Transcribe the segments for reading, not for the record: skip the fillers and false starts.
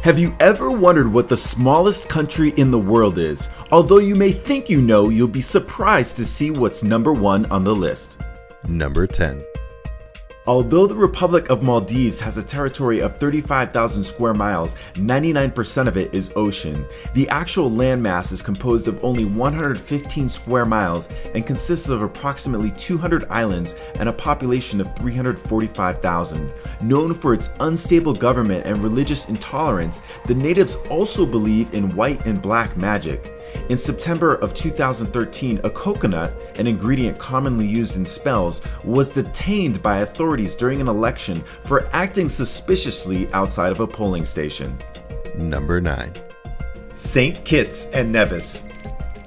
Have you ever wondered what the smallest country in the world is? Although you may think you know, you'll be surprised to see what's number 1 on the list. Number 10. Although the Republic of Maldives has a territory of 35,000 square miles, 99% of it is ocean. The actual landmass is composed of only 115 square miles and consists of approximately 200 islands and a population of 345,000. Known for its unstable government and religious intolerance, the natives also believe in white and black magic. In September of 2013, a coconut, an ingredient commonly used in spells, was detained by authorities during an election for acting suspiciously outside of a polling station. Number 9. St. Kitts and Nevis.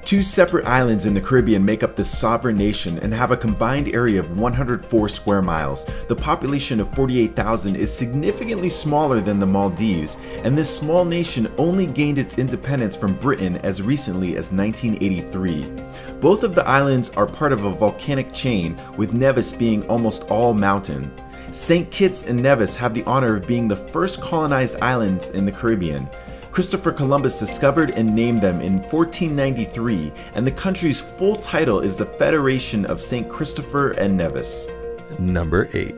2 separate islands in the Caribbean make up this sovereign nation and have a combined area of 104 square miles. The population of 48,000 is significantly smaller than the Maldives, and this small nation only gained its independence from Britain as recently as 1983. Both of the islands are part of a volcanic chain, with Nevis being almost all mountain. St. Kitts and Nevis have the honor of being the first colonized islands in the Caribbean. Christopher Columbus discovered and named them in 1493, and the country's full title is the Federation of St. Christopher and Nevis. Number 8.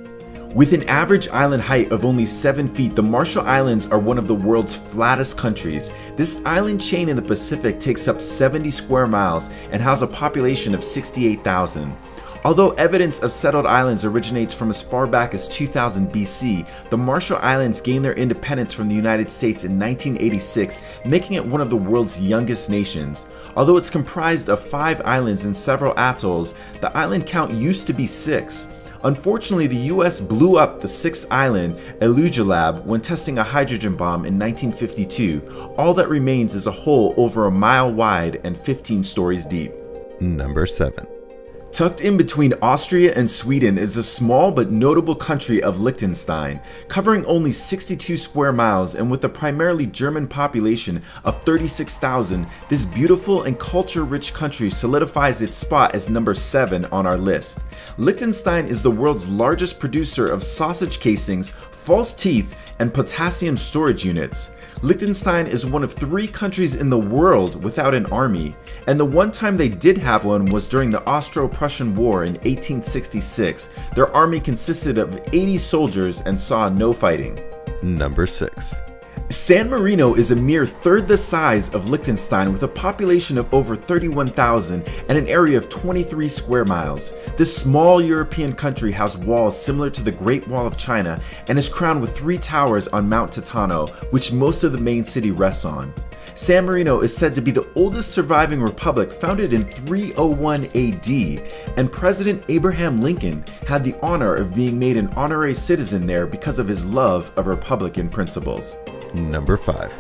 With an average island height of only 7 feet, the Marshall Islands are one of the world's flattest countries. This island chain in the Pacific takes up 70 square miles and has a population of 68,000. Although evidence of settled islands originates from as far back as 2000 BC, the Marshall Islands gained their independence from the United States in 1986, making it one of the world's youngest nations. Although it's comprised of 5 islands and several atolls, the island count used to be 6. Unfortunately, the US blew up the 6th island, Elugelab, when testing a hydrogen bomb in 1952. All that remains is a hole over a mile wide and 15 stories deep. Number 7. Tucked in between Austria and Sweden is the small but notable country of Liechtenstein. Covering only 62 square miles and with a primarily German population of 36,000, this beautiful and culture-rich country solidifies its spot as number 7 on our list. Liechtenstein is the world's largest producer of sausage casings, false teeth, and potassium storage units. Liechtenstein is one of 3 countries in the world without an army, and the one time they did have one was during the Austro-Prussian War in 1866. Their army consisted of 80 soldiers and saw no fighting. Number 6. San Marino is a mere third the size of Liechtenstein with a population of over 31,000 and an area of 23 square miles. This small European country has walls similar to the Great Wall of China and is crowned with 3 towers on Mount Titano, which most of the main city rests on. San Marino is said to be the oldest surviving republic, founded in 301 AD, and President Abraham Lincoln had the honor of being made an honorary citizen there because of his love of Republican principles. Number 5.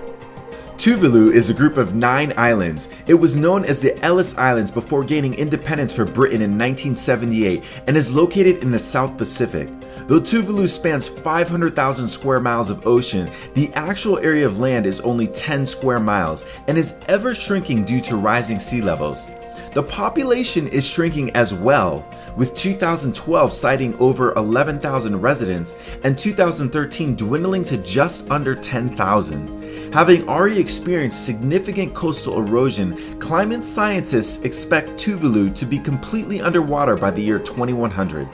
Tuvalu is a group of 9 islands. It was known as the Ellis Islands before gaining independence for Britain in 1978 and is located in the South Pacific. Though Tuvalu spans 500,000 square miles of ocean, the actual area of land is only 10 square miles and is ever shrinking due to rising sea levels. The population is shrinking as well, with 2012 citing over 11,000 residents and 2013 dwindling to just under 10,000. Having already experienced significant coastal erosion, climate scientists expect Tuvalu to be completely underwater by the year 2100.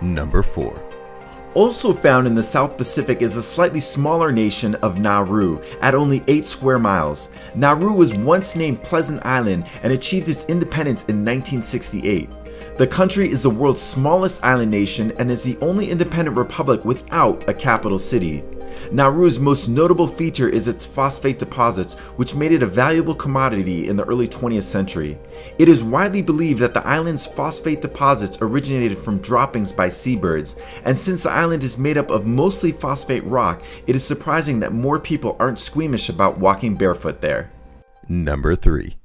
Number 4. Also found in the South Pacific is a slightly smaller nation of Nauru at only 8 square miles. Nauru was once named Pleasant Island and achieved its independence in 1968. The country is the world's smallest island nation and is the only independent republic without a capital city. Nauru's most notable feature is its phosphate deposits, which made it a valuable commodity in the early 20th century. It is widely believed that the island's phosphate deposits originated from droppings by seabirds, and since the island is made up of mostly phosphate rock, it is surprising that more people aren't squeamish about walking barefoot there. Number 3.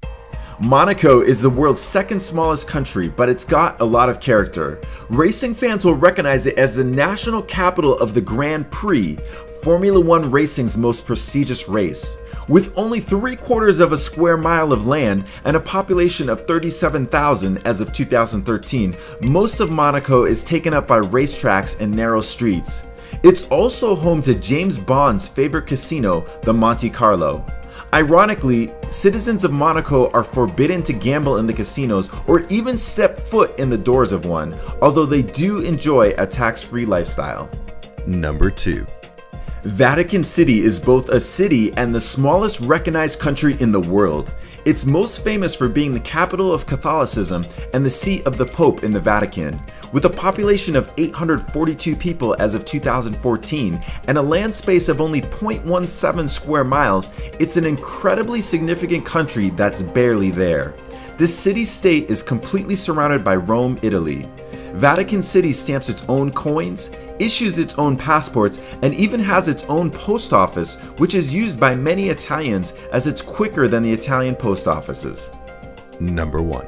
Monaco is the world's 2nd smallest country, but it's got a lot of character. Racing fans will recognize it as the national capital of the Grand Prix, Formula One racing's most prestigious race. With only 3/4 of a square mile of land and a population of 37,000 as of 2013, most of Monaco is taken up by racetracks and narrow streets. It's also home to James Bond's favorite casino, the Monte Carlo. Ironically, citizens of Monaco are forbidden to gamble in the casinos or even step foot in the doors of one, although they do enjoy a tax-free lifestyle. Number 2. Vatican City is both a city and the smallest recognized country in the world. It's most famous for being the capital of Catholicism and the seat of the Pope in the Vatican. With a population of 842 people as of 2014 and a land space of only 0.17 square miles, it's an incredibly significant country that's barely there. This city-state is completely surrounded by Rome, Italy. Vatican City stamps its own coins, issues its own passports, and even has its own post office, which is used by many Italians as it's quicker than the Italian post offices. Number 1.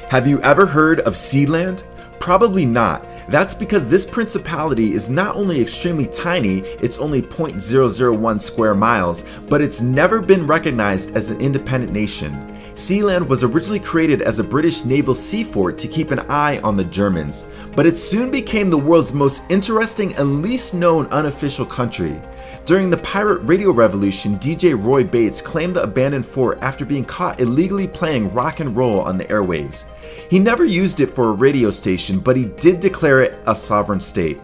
Have you ever heard of Sealand? Probably not. That's because this principality is not only extremely tiny, it's only 0.001 square miles, but it's never been recognized as an independent nation. Sealand was originally created as a British naval sea fort to keep an eye on the Germans, but it soon became the world's most interesting and least known unofficial country. During the pirate radio revolution, DJ Roy Bates claimed the abandoned fort after being caught illegally playing rock and roll on the airwaves. He never used it for a radio station, but he did declare it a sovereign state.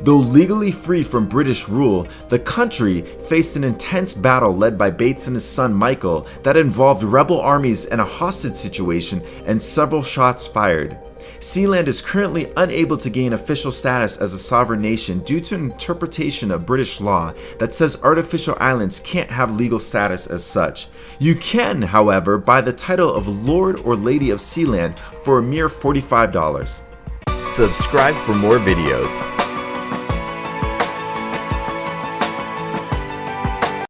Though legally free from British rule, the country faced an intense battle led by Bates and his son Michael that involved rebel armies and a hostage situation and several shots fired. Sealand is currently unable to gain official status as a sovereign nation due to an interpretation of British law that says artificial islands can't have legal status as such. You can, however, buy the title of Lord or Lady of Sealand for a mere $45. Subscribe for more videos.